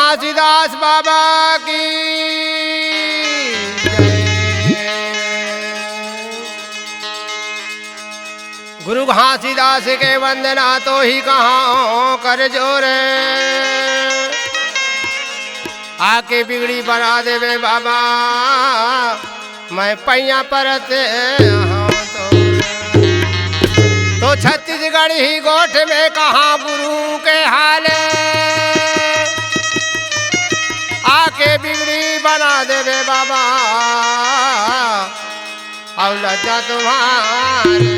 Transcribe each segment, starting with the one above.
घासीदास बाबा की गुरु घासीदास के वंदना तो ही कहाँ कर जोरे आके बिगड़ी बना देवे बाबा मैं पैया परत तो छत्तीसगढ़ ही गोठ में कहाँ गुरु के हाल आके बिगड़ी बना देवे बाबा और लज्जा तुम्हारे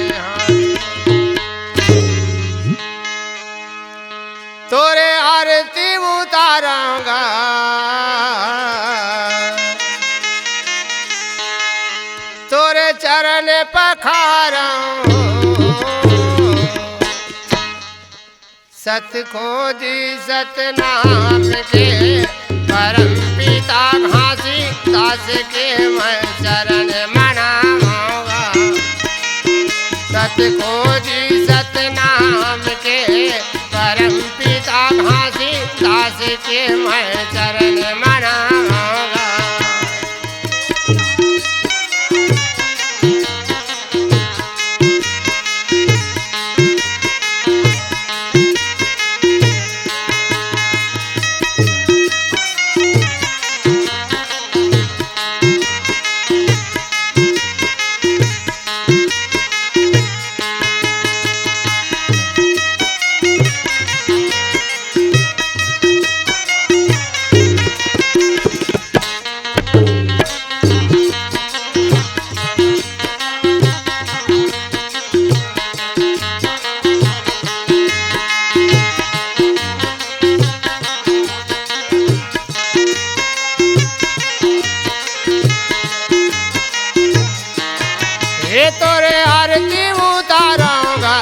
तोरे आरती उतारूंगा तोरे चरण पखारूं सत खोजी सतनाम के परम पिता घासीदास के मैं चरण मनाऊंगा सत खोजी सतनाम के परम पिता घासीदास के मैं चरण मनाऊंगा तोरे आरती उतारूंगा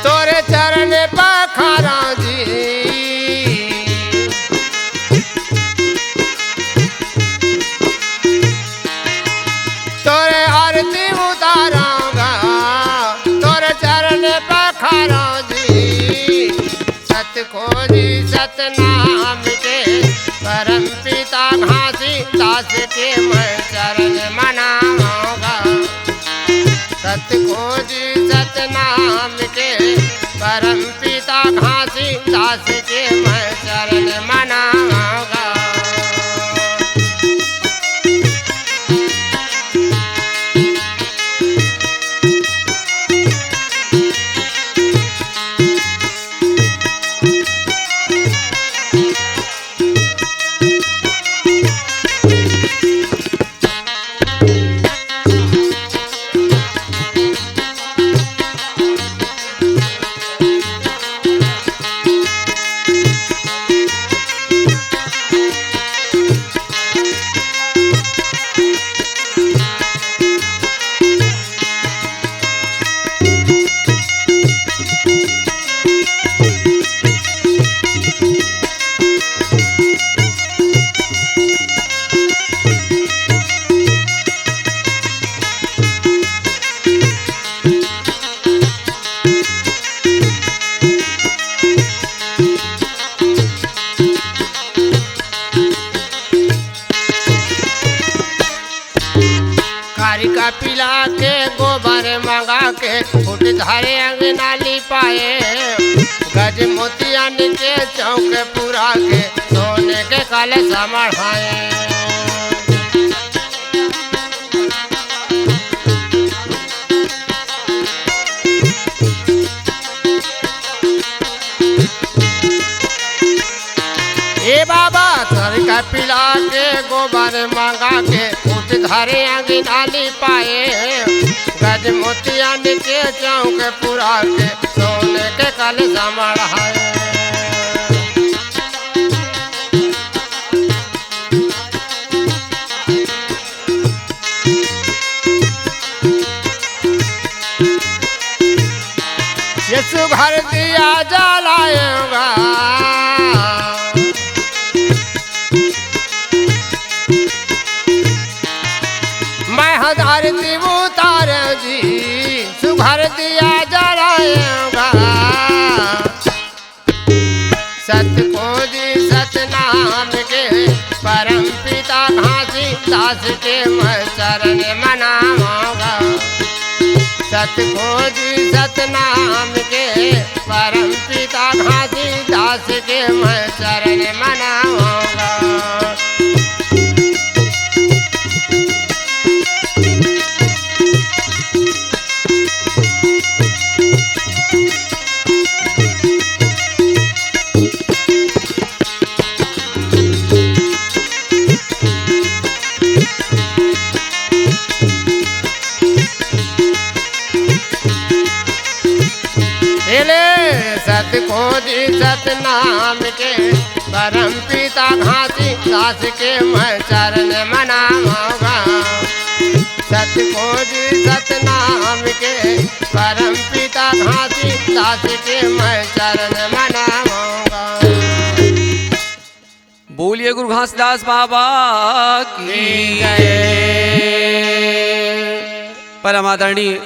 तोरे चरण पखारा जी तोरे आरती उतारूंगा तोरे चरण पखारा जी सत खोजी सतनाम परम पिता घासीदास के मैं चरण मनाऊंगा सत खोजी सतनाम के परम पिता घासीदास के मैं चरण मनाऊंगा कारिका पिला के गोबर मंगा के फुट धारे अंगना लिपाए गज मोतिया नीचे चौक पूरा के सोने के कलश मढ़ाए ए बाबा कारिका पिला के गोबर मंगा के फुट धारे अंगना लिपाए गज मोतिया नीचे चौक पूरा के सोने के कलश मढ़ाए यीशु घर दिया जलाएगा मैं आरती उतार जी सुघर घर दिया जलाएगा। सत खोजी सतनाम के परम पिता घासी दास के मैं चरण मनाऊंगा। सत खोजी सतनाम के परम पिता घासी दास के मैं चरण मनाऊंगा। सत खोजी सतनाम के परम पिता घासी दास के मैं चरण मनाऊंगा। सत खोजी सतनाम के परम पिता घासी दास के मैं चरण मनाऊंगा। बोलिए गुरु घासदास बाबा की जय। परम आदरणीय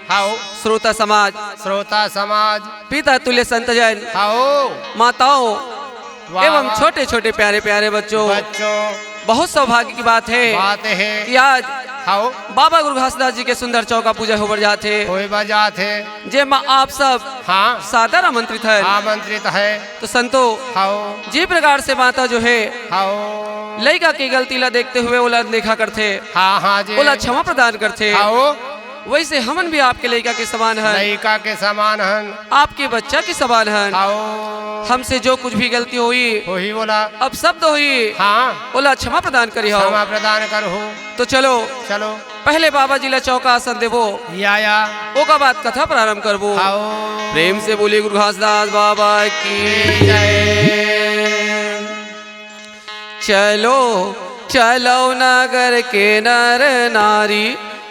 हाओ श्रोता समाज, श्रोता समाज, पिता तुल्य संतजन, हाओ माताओं वाह एवं वाह। छोटे छोटे प्यारे प्यारे बच्चों, बहुत सौभाग्य की बात है कि आज हाओ बाबा गुरु घासदास जी के सुंदर चौका पूजा हो जाते कोई बजा थे। जे माँ आप सब हाँ सादर आमंत्रित है। आमंत्रित है। तो संतो हाओ जी प्रकार से माता जो है हाओ लड़का की गलती ला देखते हुए ओला देखा करते, हाँ हाँ जी ओला क्षमा प्रदान करते। हाओ वैसे हमन भी आपके लड़का के समान है, लड़का के समान हन, आपके बच्चा के समान है। हाओ हमसे जो कुछ भी गलती हुई वही बोला अब शब्द हुई हाँ ओला क्षमा प्रदान करी हो। क्षमा प्रदान करो। तो चलो चलो पहले बाबा जी ला चौका आसन देवो, या ओका बाद कथा प्रारंभ करबो। हाओ प्रेम से बोलिए गुरु घासदास बाबा की जय। चलो चलो नगर के नर नारी,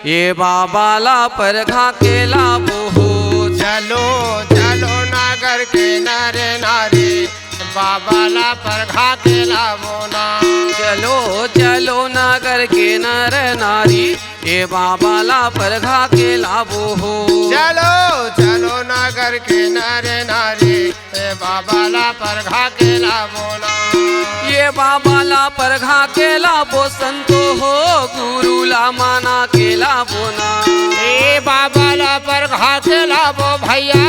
ये बाबा ला पर घाके लाबो हो। चलो चलो नगर के नर नारी, बाबा ला पर घाके लाबो ना। चलो चलो नगर के नर नारी, ये बाबा ला पर घाके लाबो हो। चलो चलो नगर के नर नारी, ये बाबा ला पर घाके लाबो ना। ये बाबा ला पर घाके लाबो संतो हो, गुरु ला माना के लाबो ना। ए बाबा ला पर घाके लाबो भैया,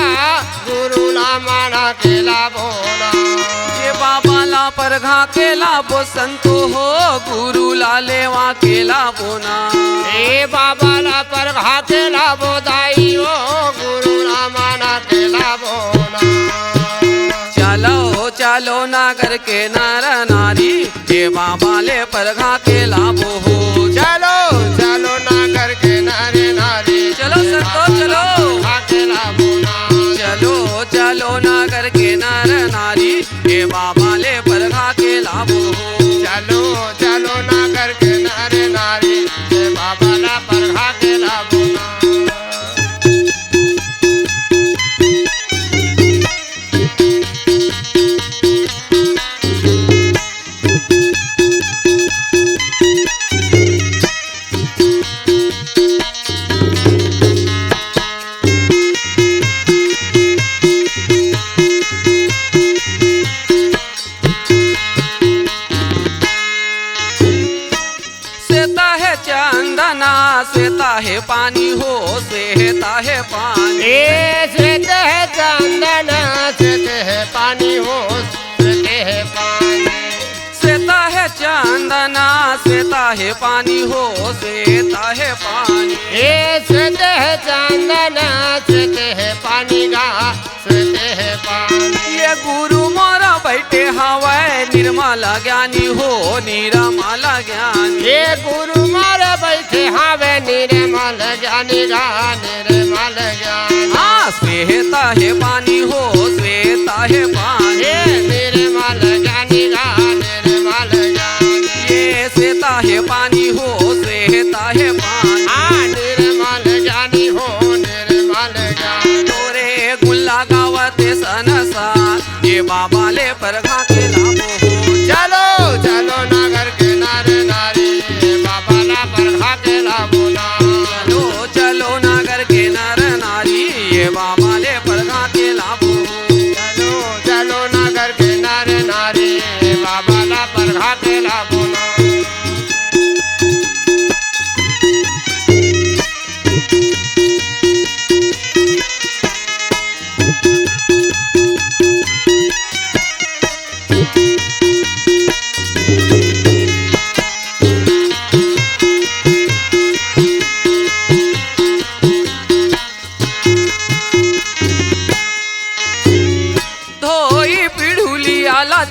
गुरु ला माना के लाबो ना। ये बाबा ला पर घाके लाबो संतो हो, गुरु ला लेवा के लाबो ना। ए बाबा ला पर घाके लाबो दाई ओ, गुरु ला माना के लाबो ना। चलो चलो नगर के नर नारी, ये बाबा ले पर घाके लाबो हो। चलो चलो नगर के नर नारी, चलो संतो चलो घाके लाबो ना। चलो चलो नगर के नर नारी, ये बाबा ले पर घाके लाबो हो। चलो चलो नगर के नर नारी, ये बाबा ला पर घाके लाबो ना। श्वेता है पानी हो, श्वेता है पानी। ए श्वेत है चंदन, श्वेत है पानी हो, श्वेत है पानी। श्वेता है चंदना, श्वेता है पानी हो, श्वेता है पानी। ए श्वेत है चंदन, श्वेत है पानी गा, श्वेत है पानी। ये गुरु मोरा बैठे हवाए, निर्मल ज्ञानी हो, निर्मल ज्ञानी। ये गुरु मोरा बैठे हवे, निर्मल ज्ञानी गा, निर्मल ज्ञानी। हाँ श्वेता है पानी हो, श्वेता है पानी। ये निर्मल ज्ञानी गा, निर्मल ज्ञानी। ये श्वेता है पानी हो, श्वेता है पानी। हाँ निर्मल ज्ञानी हो, निर्मल ज्ञानी। तोरे गुल्ला गावते सनसार, ये बाबा ले पर घाके लाबो हो। चलो चलो नगर के नर नारी, बाबा ला पर घाके लाबो ना। चलो चलो नगर के नर नारी, ये बाबा ले परघा के लाबो। चलो चलो नगर के नर नारी बाबा ला परघा के लाबो ना।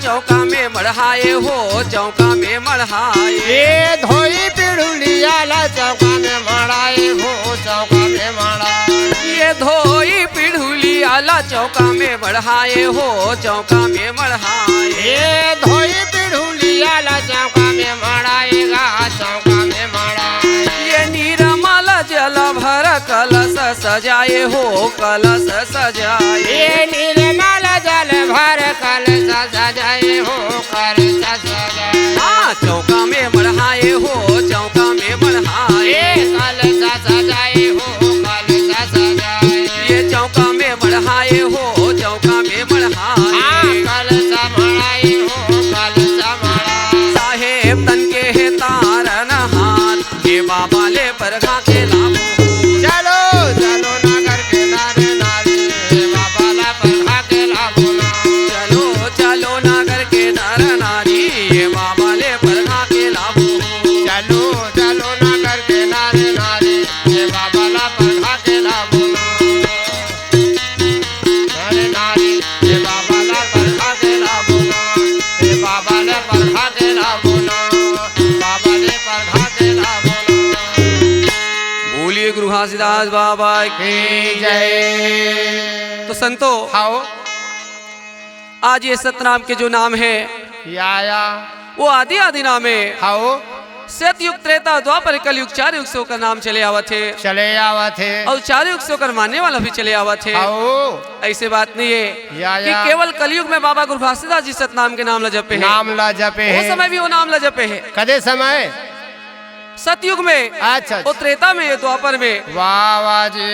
चौका में मढ़ाए हो चौका में मढ़ाए। ये धोई पिड़ुलिया ला चौका में मढ़ाए हो चौका में मढ़ाए। ये धोई पिड़ुलिया ला चौका में मढ़ाए हो चौका में मढ़ाए। ये धोई पिड़ुलिया ला चौका में मढ़ाएगा चौका में मढ़ाए। ये निर्मल जल भर कलश सजाए हो कलश सजाए। ये निर्मल जल भर कलश सजाए हो कलश सजाए। हाँ चौका में मढ़ाए हो चौका में मढ़ाए। कलश सजाए हो कलश सजाए। ये चौका में मढ़ाए हो चौका में मढ़ाए। कलश मढ़ाए हो कलश मढ़ाए। साहेब तन के है तारन हाथ ये बाबा ले परघा के लाबो। चलो चलो नगर के नर नारी बाबा ला परघा के लाबो ना। चलो चलो नगर के नर नारी ये बाबा ले परघा के लाबो। चलो चलो नगर के नर नारी ये बाबा ला परघा के लाबो ना। नर नारी ये बाबा ला परघा के लाबो ना। ये बाबा ले परघा के लाबो ना। बाबा ले परघा के लाबो ना। बोलिए गुरु घासीदास बाबा की जय। तो संतो खाओ आज ये सतनाम के जो नाम है या वो आदि आदि नाम है। खाओ सतयुग त्रेता द्वापर कलयुग चार युग से होकर नाम चले आवत है चले आवत है। और चार युग से होकर मानने वाला भी चले आवत है। खाओ ऐसे बात नहीं है या कि केवल कलयुग में बाबा गुरु घासीदास जी सतनाम के नाम ला जपे है। नाम ला जपे वो है। समय भी वो नाम ला जपे है। कदे समय सतयुग में अच्छा और त्रेता में द्वापर में। वाह वाह जी।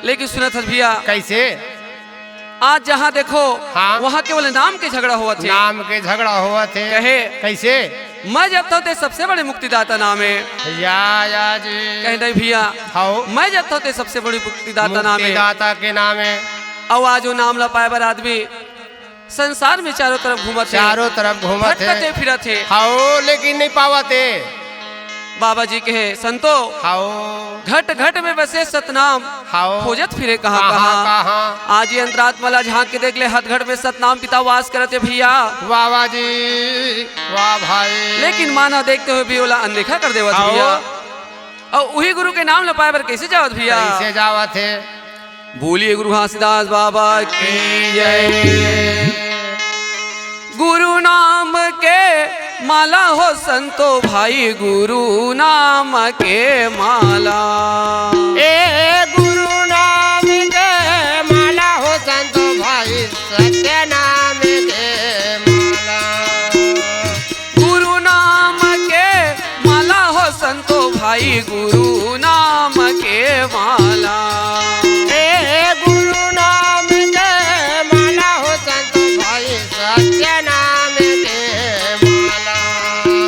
लेकिन सुनत हस भैया कैसे आज जहाँ देखो हाँ? वहाँ केवल नाम के झगड़ा हुआ थे। नाम के झगड़ा हुआ थे। कहे कैसे मैं जब तो सबसे बड़े मुक्तिदाता नाम है। या जी। कहे नहीं भैया खाओ मैं जब तो सबसे बड़ी मुक्तिदाता नाम है। दाता के नाम है। अब आज वो नाम ला पाए बर आदमी संसार में चारों तरफ घूमत है। चारों तरफ घूमत भटकते है। फिरत है। खाओ लेकिन नहीं पावते। बाबा जी कहे संतो खाओ घट घट में बसे सतनाम खाओ खोजत फिरे कहाँ कहाँ कहाँ। कहाँ। आज ये अंतरात्मला झांक के देख ले हथ घट में सतनाम पिता वास करते भैया। वाह वाह जी वाह भाई। लेकिन माना देखते हुए भी ओला अनदेखा कर देवत आओ। भैया। और वही गुरु के नाम लपाए बर कैसे जावत भैया। कैसे जावत है। बोलिए गुरु घासीदास बाबा की जय। गुरु नाम के माला हो संतो भाई गुरु नाम के माला। ए गुरु नाम के माला हो संतो भाई सत्य नाम के माला। गुरु नाम के माला हो संतो भाई गुरु नाम के माला। ए गुरु नाम के माला हो संतो भाई सत्य नाम के माला।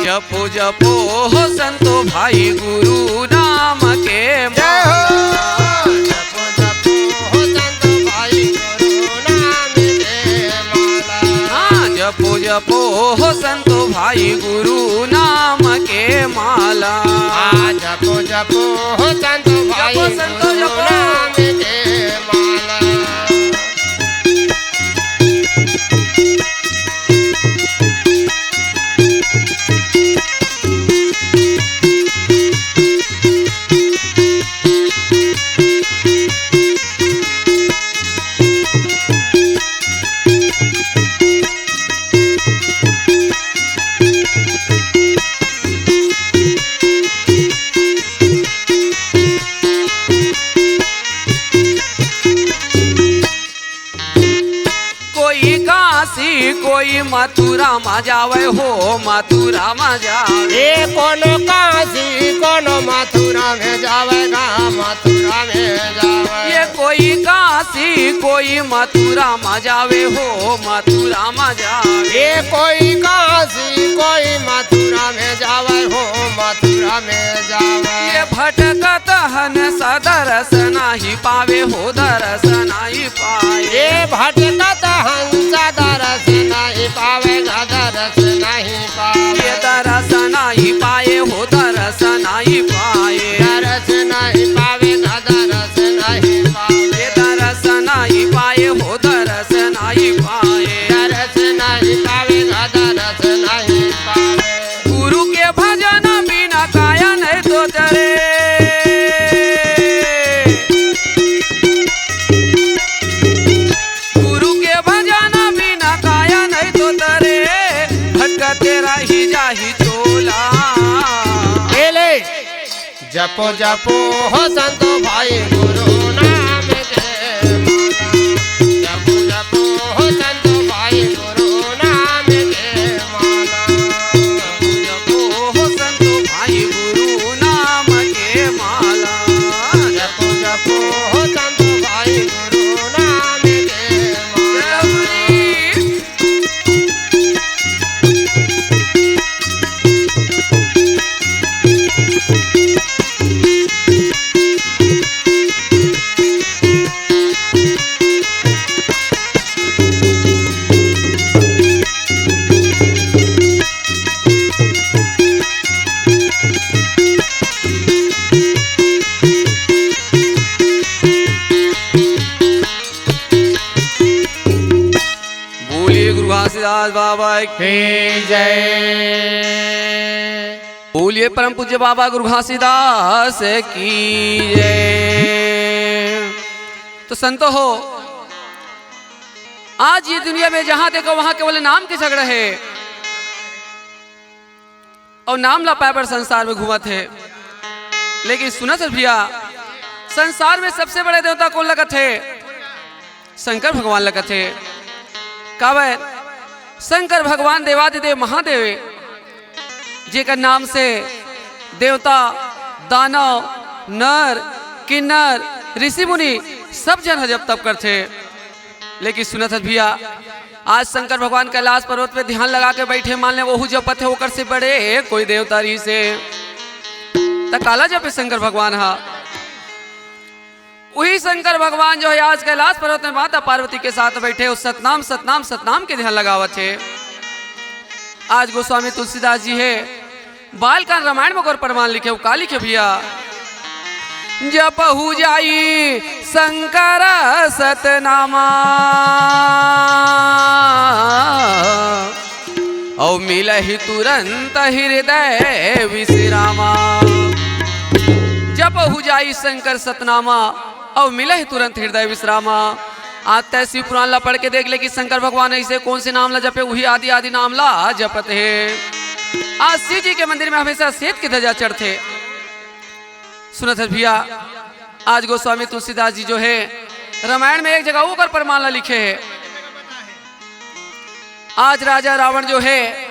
जपो जपो हो संतो भाई गुरु नाम के जय माला। हो। जपो जपो हो संतो भाई गुरु नाम के माला। हाँ जपो जपो हो संतो भाई गुरु नाम के माला। जपो जपो हो संतो भाई जपो संतो गुरु जपो। नाम के माला। काशी कोई मथुरा में जावे हो मथुरा में जावे। ए कोनो काशी कोनो मथुरा में जावेगा मथुरा में जावे। ये कोई काशी काशी कोई मथुरा में जावे हो मथुरा में जावे। ये कोई काशी कोई मथुरा में जावे हो मथुरा में जावे। ये भटकत हन सदरस नाही पावे हो दरस नाही पाए। ये भटकत हंस दरस नहीं पावे दरस नहीं पावे। ये दरस नाही पाए हो दरस नाही पाए। दरस नहीं पावे दरस नहीं पावे। दरस नाही पाए हो दरस नाही पाए। दरस नहीं पावे दरस नहीं पावे। गुरु के भजन बिना काया नहीं तो चले। गुरु के भजन बिना काया नहीं तो तरे। भटकते रही जाही चोला। जपो जपो हो संतो भाई गुरु नाम के माला। जपो जपो हो संतो भाई गुरु नाम के माला। जपो हो संतो भाई गुरु नाम के माला। जपो जपो हो संतो भाई गुरु नाम के माला। घासीदास बाबा की जय। बोलिए परम पूज्य बाबा गुरु घासीदास की जय। तो संतो हो, आज ये दुनिया में जहां देखो वहां केवल नाम के झगड़ा है और नाम ला पाए पर संसार में घूमत है। लेकिन सुना सर भैया, संसार में सबसे बड़े देवता कौन लगत है? शंकर भगवान लगत है। काबर शंकर भगवान देवादिदेव महादेव जेकर नाम से देवता दानव नर किन्नर ऋषि मुनि सब जन जप तप करते। लेकिन सुनत भैया, आज शंकर भगवान कैलाश पर्वत पे ध्यान लगा के बैठे, मान ले वहू जपत है ओकर से बड़े कोई देवता रही से काला जपे शंकर भगवान हा। वही शंकर भगवान जो है आज कैलाश पर्वत में माता पार्वती के साथ बैठे उस सतनाम सतनाम सतनाम के ध्यान लगावत है। आज गोस्वामी तुलसीदास जी है बालकांड रामायण में गौर प्रमाण लिखे, का लिखे भैया? जपहु जाई शंकर सतनामा औ मिलहि तुरंत हृदय विश्रामा। जपहु जाई शंकर सतनामा और मिले ही तुरंत हृदय विश्रामा। आज तैसी पुराण ला पढ़ के देख ले कि शंकर भगवान ऐसे कौन से नाम ला जपे, वही आदि आदि नाम ला जपत है। आज शिव जी के मंदिर में हमेशा श्वेत की ध्वजा चढ़ते। सुनत भैया, आज गोस्वामी तुलसीदास जी जो है रामायण में एक जगह ऊपर प्रमाण ला लिखे है। आज राजा रावण जो है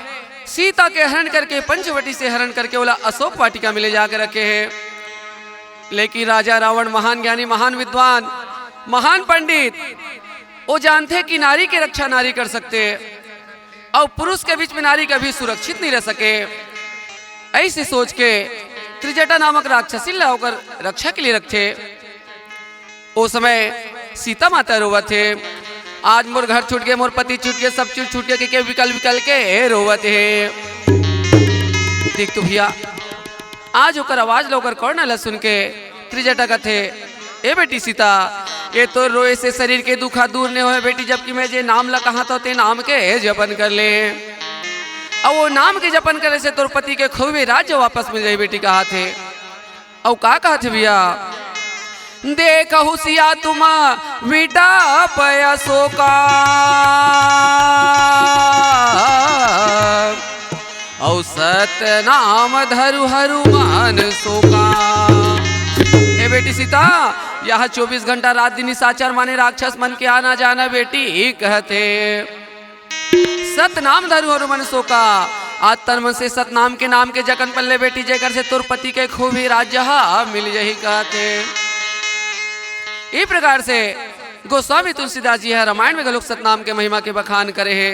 सीता के हरण करके पंचवटी से हरण करके बोला अशोक वाटिका में ले जाकर रखे है। लेकिन राजा रावण महान ज्ञानी महान विद्वान महान पंडित वो जानते कि नारी की रक्षा नारी कर सकते और पुरुष के बीच में नारी कभी सुरक्षित नहीं रह सके। ऐसे सोच के त्रिजटा नामक राक्षसी लाकर रक्षा के लिए रखे। उस समय सीता माता रोवत थे, आज मोर घर छूट गए, मोर पति छूट गए, सब चीज छूट गए, के विकल विकल के रोवत है। देख तो भैया, आज होकर आवाज लोकर कौन न सुन के त्रिजटा का थे, ए बेटी सीता ये तो रोए से शरीर के दुखा दूर नहीं होए बेटी, जबकि मैं जे नाम ला कहा तो ते नाम के जपन कर ले और वो नाम के जपन करे से तोर पति के खोवे राज्य वापस मिल जाए बेटी कहा थे। और का कहा थे भैया? देखहु सिया तुम विडा पयसो का औ सत नाम धरु हनुमान सोका। ए बेटी सीता, यहाँ 24 घंटा रात दिन साचार माने राक्षस मन के आना जाना बेटी कहते। सत नाम धरु हनुमान सोका, आज तन मन से सत नाम के नाम के जकन पल्ले बेटी जेकर से तुर पति के खूबी राज्य मिल यही कहते। इस प्रकार से गोस्वामी तुलसीदास जी है रामायण में गलोक सतनाम के महिमा के बखान करे है।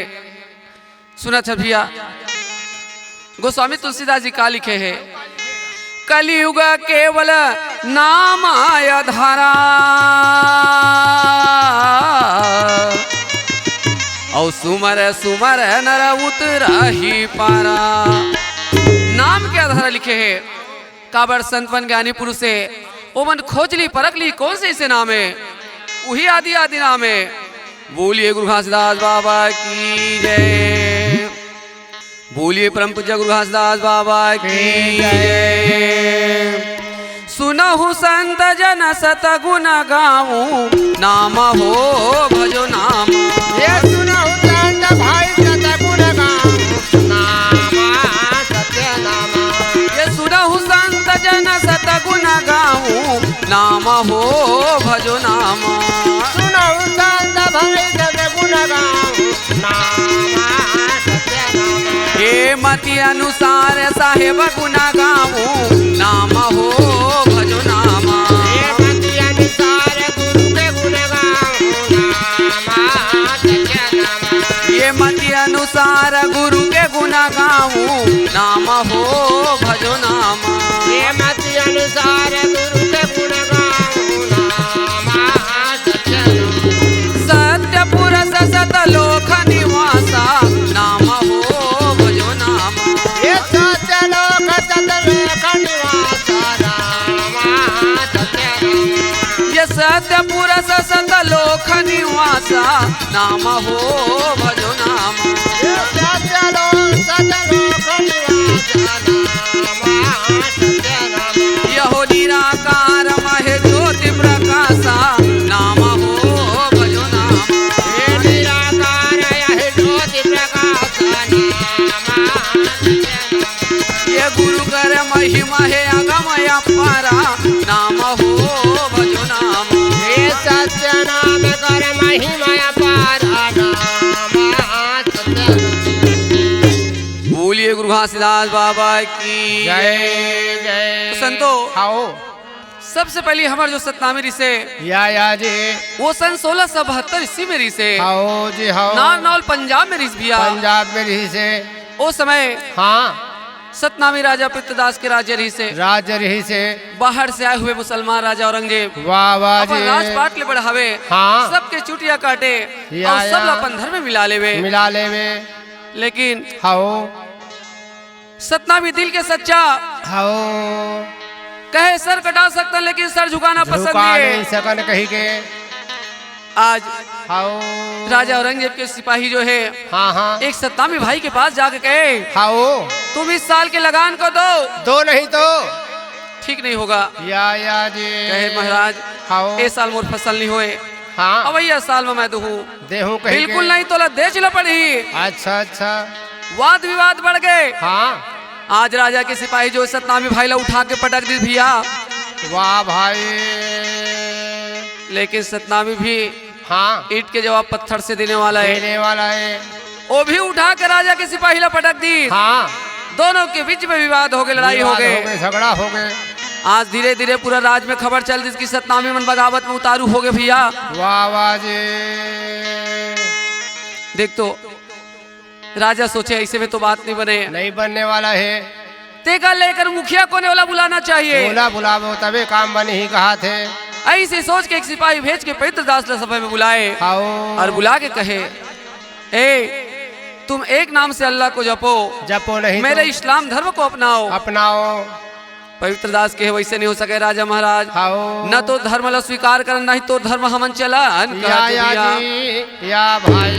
सुना था भैया, गोस्वामी तुलसीदास जी का लिखे है, कलियुग केवल नाम आधारा और सुमर सुमर नर उतरा ही पारा। नाम के आधार लिखे है, काबर संतवन ज्ञानी पुरुष है ओमन खोजली परखली कौन से इसे नाम है, वही आदि आदि नाम है। बोलिए गुरु घासदास बाबा की जय, बोलिए परम पूज्य गुरु घासदास बाबा की जय। सुनहु संत जन सतगुण गाऊं, नाम हो भजो नाम। ये सुनहु संत भाई सतगुण गाऊं, नामा सत्य नामा। ये सुनहु संत जन सतगुण गाऊं, नाम हो भजो नाम। सुनहु संत भाई सतगुण गाऊं, नामा सत्य नामा। ये मति अनुसार साहेब गुण गाऊं, नाम हो भजो नाम। ये मति अनुसार गुरु के गुण गाऊं, नामा सत्य नामा। ये मति अनुसार गुरु के गुण गाऊं, नाम हो भजो नाम। ये मति अनुसार गुरु के गुण गाऊं, नामा सत्य नामा। सत्य पुरुष सतलोक निवासा, नाम हो भजो नाम। ये सत्य लोक सतलोक निवासा, नामा सत्य नामा। ये सत्य पुरुष सतलोक निवासा, नाम हो भजो नाम। ये सत्य लोक सतलोक निवासा, नामा सत्य नामा। यहो निराकार महे ज्योति प्रकाशा, नाम हो भजो नाम। ये निराकार यह ज्योति प्रकाश, नामा सत्य नामा। ये गुरु कर महिमा है अगम अपारा, नाम हो भजो नाम। ये सत्य नाम कर महिमा अपार, नामा सत्य नामा। बोलिए गुरु घासीदास बाबा की जय जय। संतो, आओ सबसे पहले हमारे जो सतनामी ऋषि या जी, वो सन 1672 ईस्वी में ऋषि आओ जी आओ। नारनौल पंजाब में ऋषि भैया। पंजाब में रही से, उस समय हाँ सतनामी राजा पितृदास के राज्य रही से राज रही से, बाहर से आए हुए मुसलमान राजा औरंगजेब वाह वाह अपन जी, राजपाट ले बढ़ावे, हाँ। सबके चुटिया काटे या, और सब या। अपन धर्म में मिला लेवे। मिला ले वे। लेकिन आओ सतनामी दिल के सच्चा आओ, कहे सर कटा सकता लेकिन सर झुकाना पसंद झुका नहीं नहीं है। सकन कही के। आज आओ राजा औरंगजेब के सिपाही जो है हाँ हाँ, एक सतनामी भाई के पास जाके कहे आओ तुम इस साल के लगान को दो, दो नहीं तो ठीक नहीं होगा। या जी, कहे महाराज आओ ए साल मोर फसल नहीं होए, हाँ अब भैया साल में मैं दूँ देहूं कही बिल्कुल के। नहीं तो दे चलो पड़ी। अच्छा अच्छा, वाद विवाद बढ़ गए। हाँ आज राजा के सिपाही जो सतनामी भाई ला उठा के पटक दी भैया, वाह भाई, लेकिन सतनामी भी हाँ ईंट के जवाब पत्थर से देने वाला है। देने वाला है, वो भी उठा के राजा के सिपाही ला पटक दी। हाँ दोनों के बीच में विवाद हो गए, लड़ाई हो विवाद गए। झगड़ा हो गए। आज धीरे धीरे पूरा राज में खबर चल दी कि सतनामी मन बगावत में उतारू हो गए भैया। वाह वाह जी, देख तो राजा सोचे ऐसे में तो बात नहीं बने, नहीं बनने वाला है। तेगा लेकर मुखिया कोने वाला बुलाना चाहिए। बोला बुलावो तबे काम बने ही कहा थे। ऐसे सोच के एक सिपाही भेज के पितृदास ला सभा में बुलाए आओ और बुला के कहे तुम एक नाम से अल्लाह को जपो, जपो नहीं मेरे तो इस्लाम धर्म को अपनाओ। अपनाओ। पवित्र दास के वैसे नहीं हो सके राजा महाराज, आओ न तो धर्म ला स्वीकार कर नहीं तो धर्म हमन चलन या जी, या भाई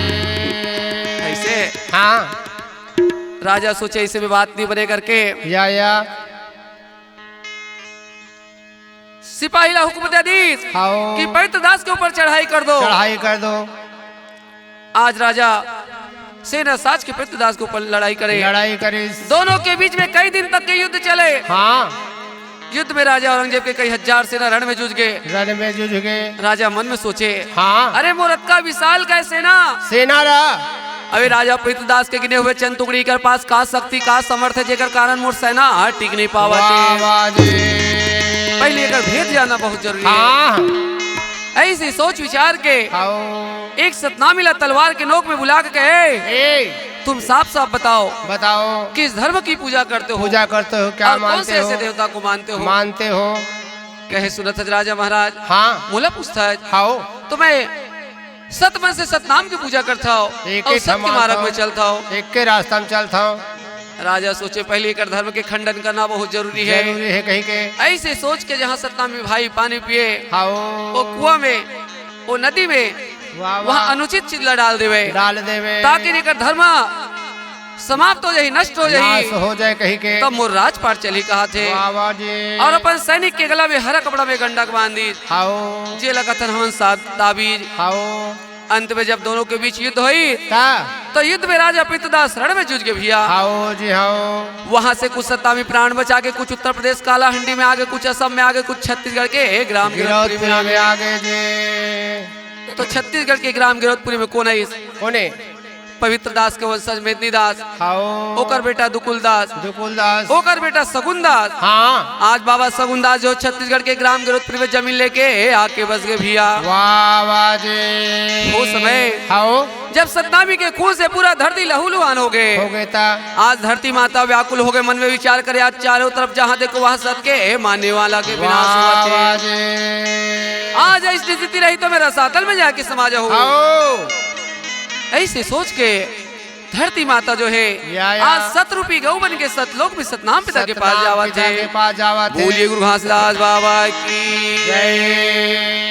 ऐसे। हाँ राजा सोचे ऐसे में बात नहीं बने करके या सिपाही ला हुक्म दे दी आओ कि पवित्र दास के ऊपर चढ़ाई कर दो। चढ़ाई कर दो। आज राजा सेना साज के पवित्र दास के ऊपर लड़ाई करे। लड़ाई करी। दोनों के बीच में कई दिन तक के युद्ध चले। हाँ युद्ध में राजा औरंगजेब के कई हजार सेना रण में जूझ गए। रण में जूझ गए। राजा मन में सोचे हाँ अरे मोरत का विशाल का सेना, सेना रहा। अभी राजा पृथ्वीदास के गिने हुए चंद टुकड़ी कर पास का शक्ति का समर्थ है जेकर कारण मोर सेना टिक नहीं पावत। वाह वाह जी। पहले एकर भेद जाना बहुत जरूरी है। हाँ ऐसे सोच विचार के आओ एक सतनामीला तलवार के नोक में बुला के कहे, ए तुम साफ साफ बताओ बताओ किस धर्म की पूजा करते हो, पूजा करते हो, क्या और कौन से मानते ऐसे हो, देवता को मानते हो। मानते हो। कहे सुनत है राजा महाराज, हाँ मोला पूछता है आओ तो मैं सतमन से सतनाम की पूजा करता हूँ एक और ही सत्य मार्ग में चलता हूँ। एक के रास्ता में चलता हूँ। राजा सोचे पहले कर धर्म के खंडन करना बहुत जरूरी है। जरूरी है कहीं के। ऐसे सोच के जहाँ सतनामी भाई पानी पिए आओ वो कुआं में वो नदी में वाह वहाँ वाह अनुचित चिल्ला डाल देवे डाल देवे ताकि निकर धर्म समाप्त हो जाए, नष्ट हो जाए। नाश हो जाए कहीं के। तब मोर राजपाट चली कहा थे वाह वाह जी। और अपन सैनिक के गला में हरा कपड़ा में गंडक बांध दी। आओ जे लगातार हमन साथ ताबीज। आओ अंत में जब दोनों के बीच युद्ध हुई ता तो युद्ध में राजा पितदास रण में जूझ के भैया। आओ जी आओ वहां से कुछ सत्तामी प्राण बचा के कुछ उत्तर प्रदेश कालाहंडी में आगे, कुछ असम में आगे, कुछ छत्तीसगढ़ के ग्राम गिरौदपुरी में आगे। आगे जी। तो छत्तीसगढ़ के ग्राम गिरौदपुरी में कौन है? कोने पवित्र दास के वंशज मेदनी दास, आओ ओकर बेटा दुकुल दास, दुकुल दास। ओकर बेटा सगुन दास। हाँ आज बाबा सगुन दास जो छत्तीसगढ़ के ग्राम गिरौदपुरी में जमीन लेके आके बस गए भैया। वाह वाह जी। वो समय आओ जब सतनामी के खून से पूरा धरती लहूलुहान हो गए। हो गए ता आज धरती माता व्याकुल हो गए, मन में विचार करे आज चारों तरफ जहाँ देखो वहाँ सत के मानने वाला के विनाश वाह हुआ वाह थे। जी। आज ऐसी स्थिति रही तो मेरा सातल में जाके समाज हो। आओ ऐसे सोच के धरती माता जो है या। आज सतरूपी गौ बन के सतलोक में सतनाम पिता के पास जावा पिता के थे। पास जावा थे। बोलिए गुरु घासदास बाबा की जय।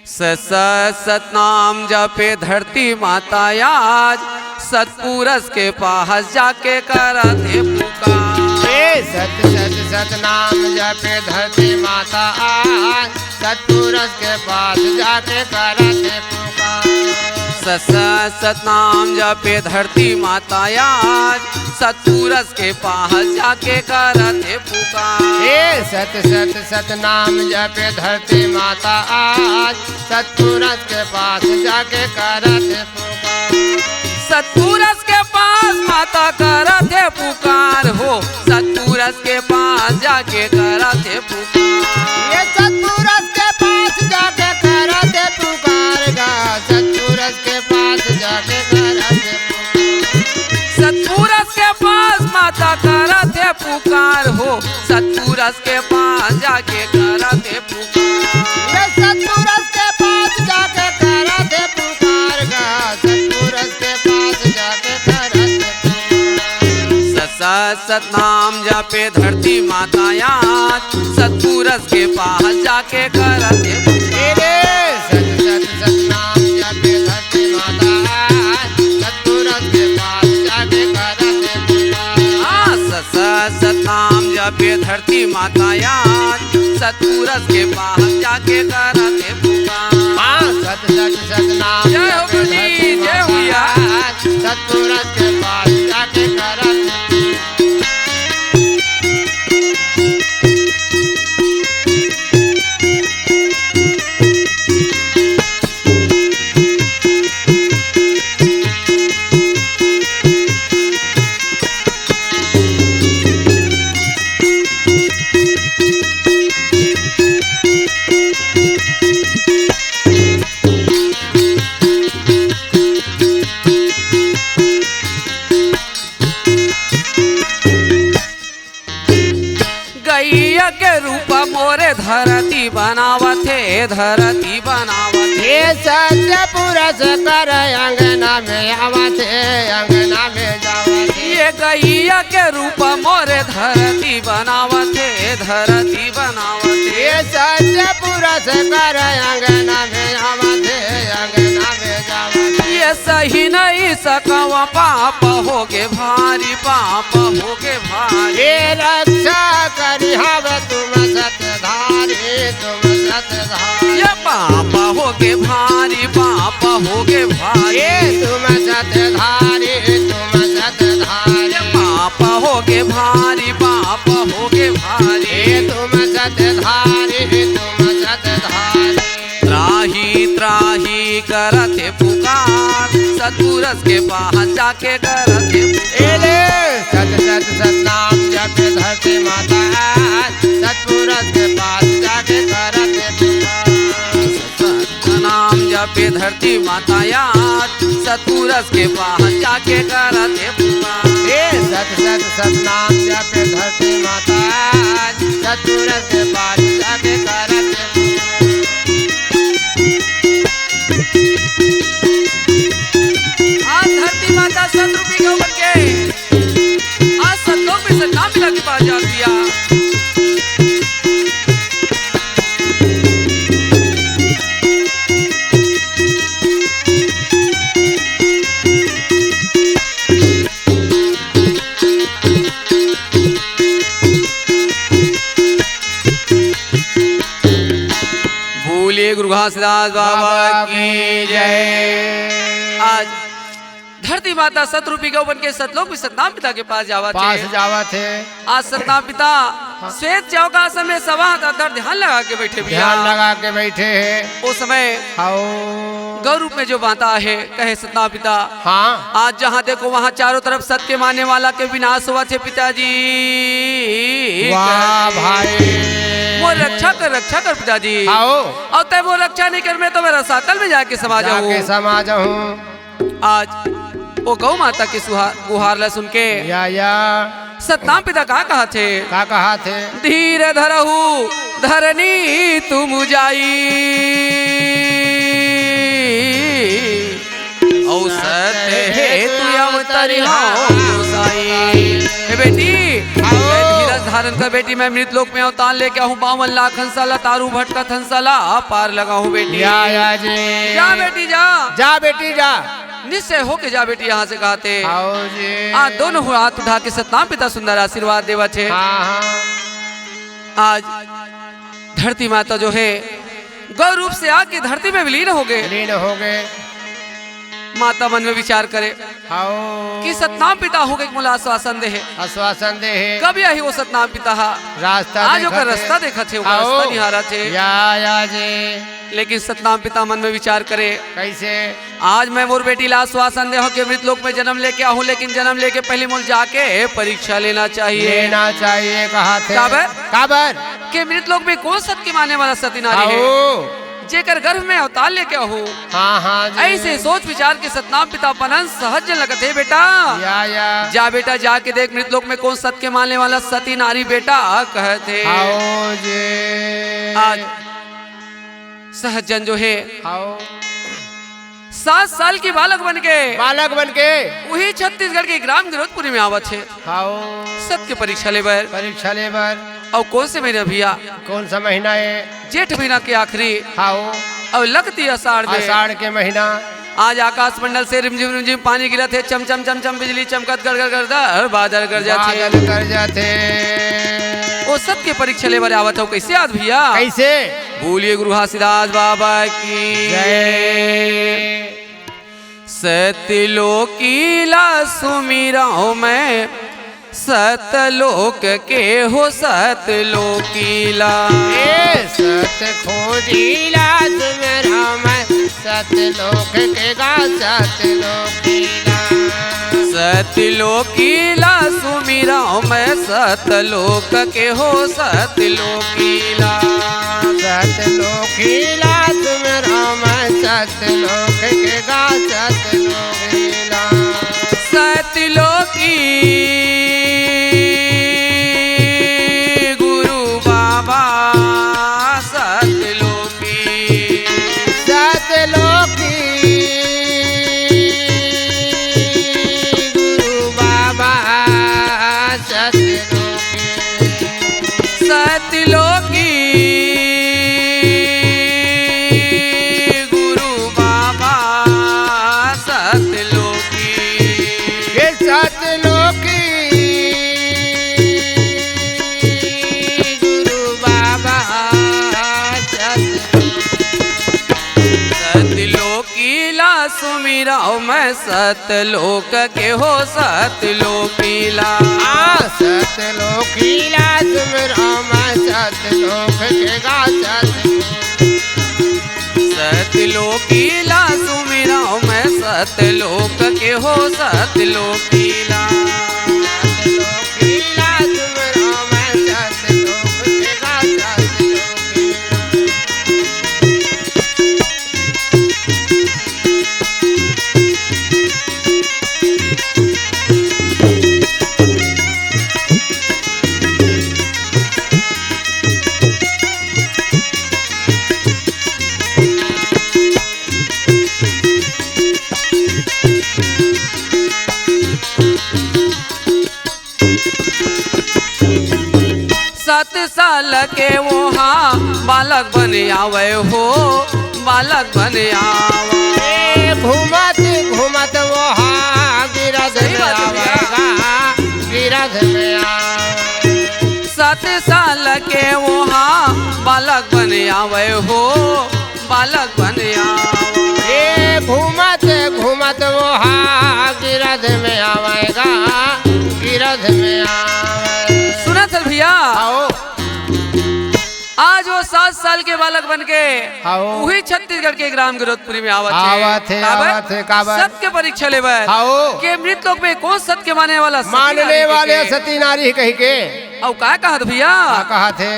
सतनाम जपे धरती माता आज सतपुरस के पास जाके करते पुकार। ए सत सत सत नाम जपे धरती माता आज सतपुरस के पास जाके करते पुकार। सतनाम जपे धरती माता आज सतपुरस के पास जाके करते पुकार। ए सत सत सत नाम जपे धरती माता आज सतपुरस के पास जाके करते पुकार। सतपुरस के पास माता करते पुकार हो, सतपुरस के पास जाके करते पुकार। ये सतपुरस के पास जाके करते पुकार गा सतपुरस के पास जाके करते पुकार। सतपुरस के पास माता करते पुकार हो, सतपुरस के पास जाके करते पुकार। ये सतपुरस के पास जाके करते पुकार गा सतपुरस के पास जाके करते पुकार। सतनाम जपे धरती माता आज सतपुरस के पास जाके करते पुकार। सत सत सत नाम जपे धरती माता आज सतपुरस के पास जाके करते पुकार। सतनाम जपे धरती माता आज सतपुरस के पास जाके करते पुकार। सत सत सत नाम जय हो गुरु जी, जय हो भैया। सतपुरस के पास जाके करते गैया के रूप मोरे धरती बनावथे, धरती बनावथे। ये सतपुरस कर अंगना में आवाथे, अंगना में जावथे। ये गैया के रूप मोरे धरती बनावथे, धरती बनावथे। ये सतपुरस कर अंगना में आवाथे, अंगना में जावथे। ये सही नहीं सकवा पाप होगे भारी, पाप होगे भारी। ये रक्षा करी हवे तुम सतधारी, तुम सतधारी। ये पाप होगे भारी, पाप होगे भारी। ये तुम सतधारी, तुम सतधारी। ये पाप होगे भारी, पाप होगे भारी। ये तुम सतधारी, तुम सतधारी। त्राही त्राही करते पुकार, सतपुरस के पास जाके करते एले सत सत सत नाम जपे धरती माता आज सतपुरस के पास जाके करते पुकार। नाम जपे धरती माता याद सतुरस के पास जाके करते पुकार। सत सत सतनाम जपे धरती माता सतुरस के पास जाके करते। आज धरती माता सतरूपी गौवर के आज सतलोक में सतनाम पिता के पास जा दिया। गुरु घासीदास बाबा की जय। आज धरती माता सतरूपी गौवन के सतलोक में सतनाम पिता के पास जावा थे। आज सतनाम पिता श्वेत चौकासन में सवा दर ध्यान लगा के बैठे हैं। उस समय गौ रूप में जो माता है कहे सतनाम पिता हाँ आज जहाँ देखो वहाँ चारों तरफ सत्य मानने वाला के विनाश हुआ थे पिताजी। वाह भाई वो रक्षा कर पिताजी। और तय वो रक्षा नहीं कर मैं तो मेरा सातल में जाके समा जाऊँ। आज वो गौ माता की गुहार ला सुन के या सतनाम पिता कहा थे धीरे धरहु धरनी तुम जाई औसत है तू अवतरी बेटी धीरज धारण कर बेटी। मैं मृत लोक में अवतार लेके आऊँ 52 लाख हंसाला तारू भटका थंसाला पार लगा हूँ बेटी। जा बेटी जा बेटी जा निश्चय हो के जा बेटी यहाँ से कहते। दोनों हाथ उठा के सतनाम पिता सुंदर आशीर्वाद देवा थे। आज धरती माता जो है गौ रूप से आके धरती में विलीन हो गए। माता मन में विचार करे कि सतनाम पिता हो गए मुला आश्वासन दे कब यही वो सतनाम पिता रास्ता आज रास्ता देखा थे रास्ता निहारा थे। लेकिन सतनाम पिता मन में विचार करे कैसे आज मैं मोर बेटी ला आश्वासन दे हो के मृत लोक में जन्म लेके आऊँ लेकिन जन्म लेके पहले मोल जाके परीक्षा लेना चाहिए कहा थे काबर के मृत लोक में कौन सत्य मानने वाला सती नारी है जेकर गर्भ में अवतार लेके हो। ऐसे सोच विचार के सतनाम पिता पनन सहज लगते बेटा। जा बेटा जाके देख मृत लोक में कौन सत्य मानने वाला सती नारी बेटा कहते। आज सहजन जो है 7 साल की बालक बन के वही छत्तीसगढ़ के ग्राम गिरोधपुरी में आवत है सत्य परीक्षा लेबर। और कौन से महीना भैया कौन सा महीना है जेठ महीना के आखिरी और लगती आषाढ़ के महीना। आज आकाश मंडल से रिमझिम पानी गिरा थे चम चम चम चम बिजली चमकत कर बादल कर जाते। वो सत्य परीक्षा लेबर आवत हो कैसे आज भैया कैसे बोलिए गुरु घासीदास बाबा की जय। सतलोकीला सुमिराओ मैं सतलोक के हो सतलोकीला सत खोजीला सुमिरा मैं सतलोक के गा सतलोकीला। सतलोकीला सुमिरा मैं सतलोक के हो सतलोकीला। सतलोकीला सुमिरा मैं सतलोक के गा सतलोकीला। सतलोकी मैं सतलोक के हो सतलोकीला। सतलोकीला सुमिरा मैं सतलोक के गा सतलोकीला सुमिरा मैं सतलोक के हो सतलोकीला। सतलोकीला सुमिरा मैं सतलोक के गा सतलोकीला। साल के वहाँ बालक बन आवे हो, बालक बन आवे। घूमत घूमत वहाँ गिरध में आवेगा, गिरध में आवे। 7 साल के वहाँ बालक बन आवे हो, बालक बन आवे। घूमत घूमत वहाँ गिरध में आवेगा, गिरध में आवे। सुना चल भैया, आओ आज वो 7 साल के बालक बन के आओ। वही छत्तीसगढ़ के ग्राम गिरोधपुरी में आवत है सत्य परीक्षा ले के मृत लोक में कौन सत्य के मानने वाला, मानने वाले सती नारी कही के। और का कहत भैया, कहा थे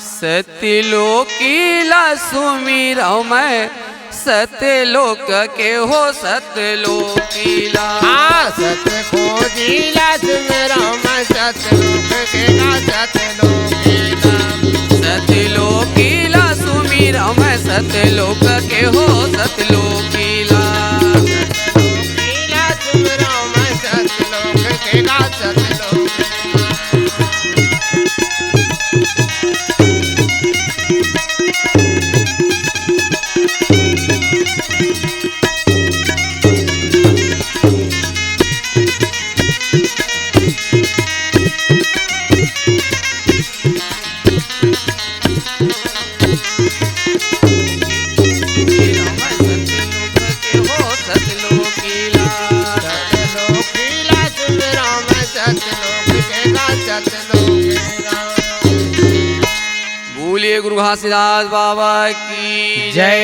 सत्य लोकीला सुमिरौ मैं, सत्य लोक के हो सत्य लोकीला। हाँ सत्य खोजीला सुमिरौ मैं, सत्य लोक के ना सत्य लोकीला। सत्य लोकीला सुमिरौ मैं, सत्य लोक के हो सत्य लोकीला। लोकीला सुमिरौ मैं, सत्य लोक के ना सत्य लोकीला। बोलिए गुरु घासीदास बाबा की जय।